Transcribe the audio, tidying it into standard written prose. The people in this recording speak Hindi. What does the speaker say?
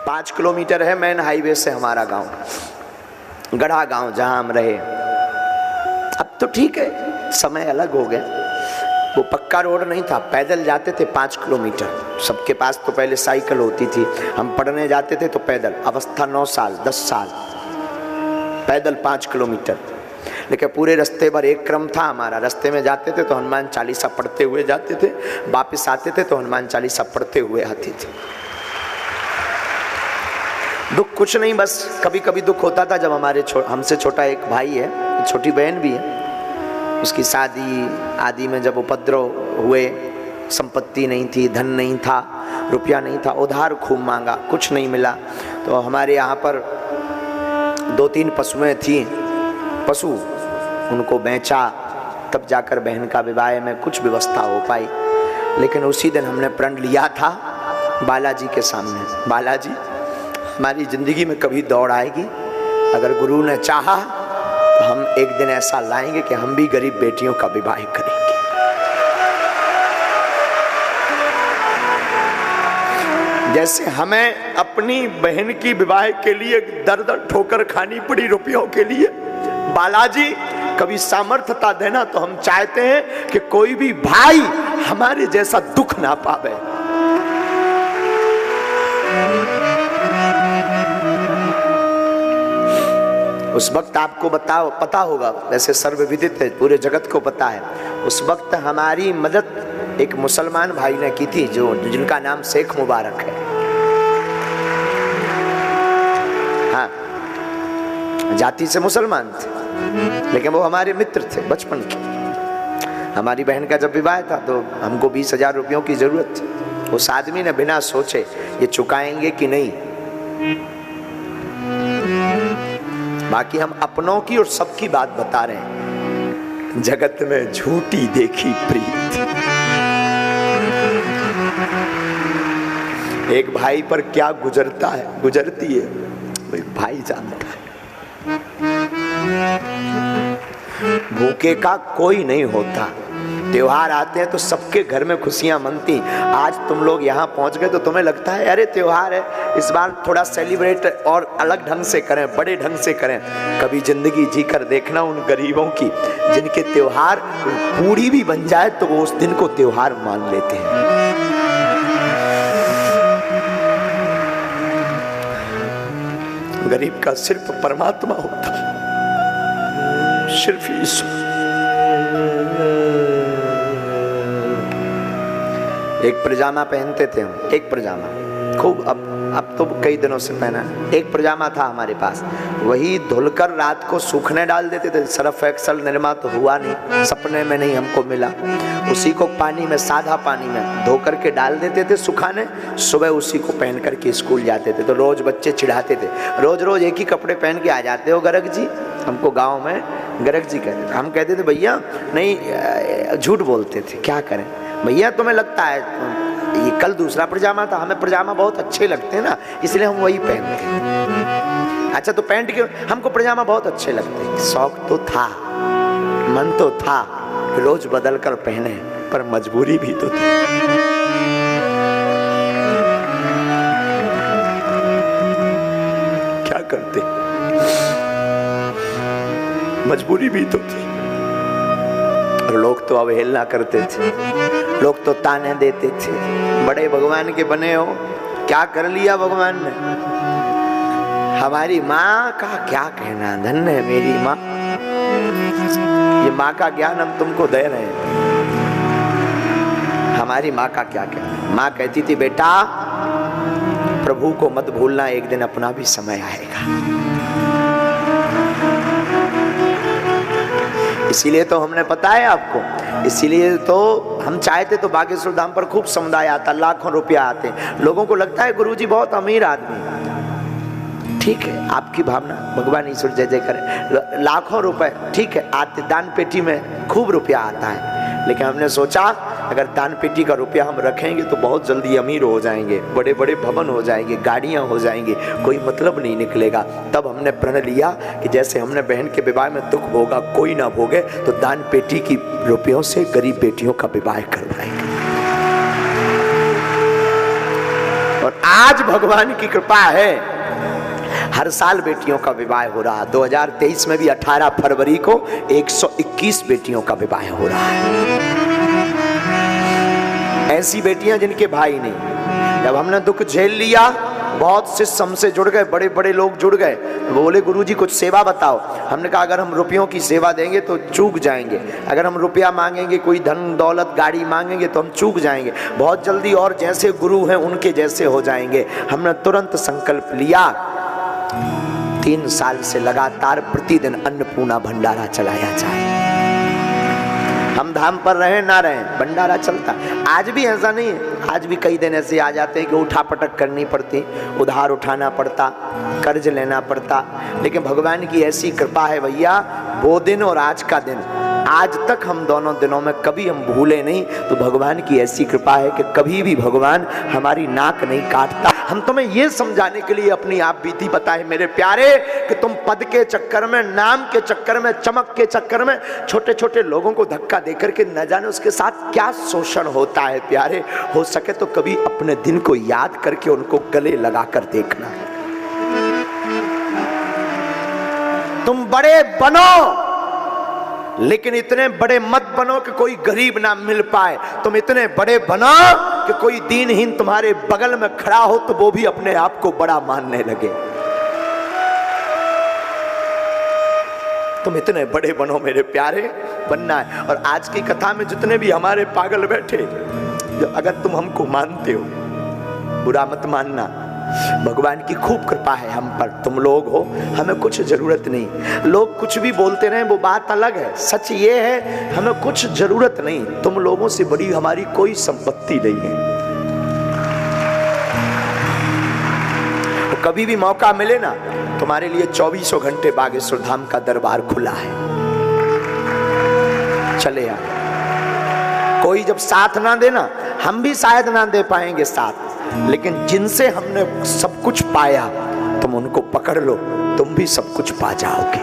5 किलोमीटर है मेन हाईवे से हमारा गांव, गढ़ा गांव जहां हम रहे। अब तो ठीक है, समय अलग हो गया। वो पक्का रोड नहीं था, पैदल जाते थे 5 किलोमीटर। सबके पास तो पहले साइकिल होती थी, हम पढ़ने जाते थे तो पैदल। अवस्था 9 साल 10 साल, पैदल 5 किलोमीटर। लेकिन पूरे रास्ते भर एक क्रम था हमारा। रास्ते में जाते थे तो हनुमान चालीसा पढ़ते हुए जाते थे, वापस आते थे तो हनुमान चालीसा पढ़ते हुए आते थे। दुख कुछ नहीं, बस कभी कभी दुख होता था जब हमारे हमसे छोटा एक भाई है, छोटी बहन भी है, उसकी शादी आदि में जब उपद्रव हुए, संपत्ति नहीं थी, धन नहीं था, रुपया नहीं था, उधार खूब मांगा, कुछ नहीं मिला। तो हमारे यहाँ पर 2-3 पशुएं थी, पशु उनको बेचा, तब जाकर बहन का विवाह में कुछ व्यवस्था हो पाई। लेकिन उसी दिन हमने प्रण लिया था बालाजी के सामने, बालाजी हमारी जिंदगी में कभी दौड़ आएगी, अगर गुरु ने चाहा तो हम एक दिन ऐसा लाएंगे कि हम भी गरीब बेटियों का विवाह करेंगे। जैसे हमें अपनी बहन की विवाह के लिए दर ठोकर खानी पड़ी रुपयों के लिए, बालाजी कभी सामर्थ्यता देना तो हम चाहते हैं कि कोई भी भाई हमारे जैसा दुख ना पावे। उस वक्त आपको पता होगा, वैसे सर्वविदित है, पूरे जगत को पता है, उस वक्त हमारी मदद एक मुसलमान भाई ने की थी, जिनका नाम शेख मुबारक है। हाँ, जाति से मुसलमान थे लेकिन वो हमारे मित्र थे बचपन के। हमारी बहन का जब विवाह था तो हमको 20,000 रुपयों की जरूरत थी। उस आदमी ने बिना सोचे ये चुकाएंगे कि नहीं, बाकी हम अपनों की और सबकी बात बता रहे हैं। जगत में झूठी देखी प्रीत, एक भाई पर क्या गुजरता है, गुजरती है, वो एक भाई जानता है। भूखे का कोई नहीं होता। त्योहार आते हैं तो सबके घर में खुशियां मनती। आज तुम लोग यहाँ पहुंच गए तो तुम्हें लगता है अरे त्योहार है, इस बार थोड़ा सेलिब्रेट और अलग ढंग से करें, बड़े ढंग से करें। कभी जिंदगी जीकर देखना उन गरीबों की जिनके त्योहार पूरी भी बन जाए तो वो उस दिन को त्योहार मान लेते हैं। गरीब का सिर्फ परमात्मा होता है, सिर्फ ईश्वर। एक पजामा पहनते थे हम, एक पजामा खूब, अब तो कई दिनों से पहना है। एक पजामा था हमारे पास, वही धुलकर रात को सूखने डाल देते थे। सर्फ एक्सल निरमा तो हुआ नहीं, सपने में नहीं हमको मिला। उसी को पानी में, सादा पानी में धो करके डाल देते थे सुखाने, सुबह उसी को पहन करके स्कूल जाते थे। तो रोज बच्चे चिढ़ाते थे, रोज रोज एक ही कपड़े पहन के आ जाते हो गर्ग जी। हमको गाँव में गर्ग जी कहते थे। हम कहते थे भैया नहीं, झूठ बोलते थे, क्या करें भैया, तुम्हें लगता है ये कल दूसरा पजामा था, हमें पजामा बहुत अच्छे लगते हैं ना, इसलिए हम वही पहनते हैं। अच्छा तो पैंट के, हमको पजामा बहुत अच्छे लगते हैं। शौक तो था, मन तो था, रोज बदल कर पहने, पर मजबूरी भी तो थी। क्या करते, मजबूरी भी तो थी। और लोग तो अवहेलना करते थे, लोग तो ताने देते थे, बड़े भगवान के बने हो, क्या कर लिया भगवान ने। हमारी माँ का क्या कहना, धन्य है मेरी माँ, ये माँ का ज्ञान हम तुमको दे रहे हैं। हमारी माँ का क्या कहना, माँ कहती थी बेटा प्रभु को मत भूलना, एक दिन अपना भी समय आएगा। इसीलिए तो हमने बताया आपको, इसीलिए तो हम चाहते तो बागेश्वर धाम पर खूब समुदाय आता, लाखों रुपया आते। लोगों को लगता है गुरुजी बहुत अमीर आदमी, ठीक है आपकी भावना, भगवान ईश्वर जय जय करे। लाखों रुपए ठीक है आते, दान पेटी में खूब रुपया आता है। लेकिन हमने सोचा अगर दान पेटी का रुपया हम रखेंगे तो बहुत जल्दी अमीर हो जाएंगे, बड़े बड़े भवन हो जाएंगे, गाड़ियां हो जाएंगी, कोई मतलब नहीं निकलेगा। तब हमने प्रण लिया कि जैसे हमने बहन के विवाह में दुख भोगा, कोई ना भोगे, तो दान पेटी की रुपयों से गरीब बेटियों का विवाह करवाएंगे। और आज भगवान की कृपा है, हर साल बेटियों का विवाह हो रहा है। 2023 में भी 18 फरवरी को 121 बेटियों का विवाह हो रहा है। ऐसी बेटियां जिनके भाई नहीं। जब हमने दुख झेल लिया, बहुत से हमसे जुड़ गए, बड़े बड़े लोग जुड़ गए, बोले गुरुजी कुछ सेवा बताओ। हमने कहा अगर हम रुपयों की सेवा देंगे तो चूक जाएंगे, अगर हम रुपया मांगेंगे, कोई धन दौलत गाड़ी मांगेंगे तो हम चूक जाएंगे, बहुत जल्दी और जैसे गुरु हैं उनके जैसे हो जाएंगे। हमने तुरंत संकल्प लिया, 3 साल से लगातार प्रतिदिन अन्नपूर्णा भंडारा चलाया जाए। हम धाम पर रहे ना रहे, भंडारा चलता। आज भी ऐसा नहीं है, आज भी कई दिन ऐसे आ जाते हैं कि उठा पटक करनी पड़ती, उधार उठाना पड़ता, कर्ज लेना पड़ता, लेकिन भगवान की ऐसी कृपा है भैया, वो दिन और आज का दिन, आज तक हम दोनों दिनों में कभी हम भूले नहीं। तो भगवान की ऐसी कृपा है कि कभी भी भगवान हमारी नाक नहीं काटता। हम तुम्हें यह समझाने के लिए अपनी आप बीती बताए मेरे प्यारे, कि तुम पद के चक्कर में, नाम के चक्कर में, चमक के चक्कर में छोटे छोटे लोगों को धक्का देकर के न जाने उसके साथ क्या शोषण होता है। प्यारे, हो सके तो कभी अपने दिन को याद करके उनको गले लगाकर देखना। तुम बड़े बनो, लेकिन इतने बड़े मत बनो कि कोई गरीब ना मिल पाए। तुम इतने बड़े बनो कि कोई दीनहीन तुम्हारे बगल में खड़ा हो तो वो भी अपने आप को बड़ा मानने लगे। तुम इतने बड़े बनो मेरे प्यारे, बनना है। और आज की कथा में जितने भी हमारे पागल बैठे, अगर तुम हमको मानते हो, बुरा मत मानना, भगवान की खूब कृपा है हम पर। तुम लोग हो, हमें कुछ जरूरत नहीं। लोग कुछ भी बोलते रहे वो बात अलग है, सच ये है हमें कुछ जरूरत नहीं। तुम लोगों से बड़ी हमारी कोई संपत्ति नहीं है। तो कभी भी मौका मिले ना, तुम्हारे लिए 24 घंटे बागेश्वर धाम का दरबार खुला है, चले आ। कोई जब साथ ना देना, हम भी शायद ना दे पाएंगे साथ, लेकिन जिनसे हमने सब कुछ पाया तुम उनको पकड़ लो, तुम भी सब कुछ पा जाओगे।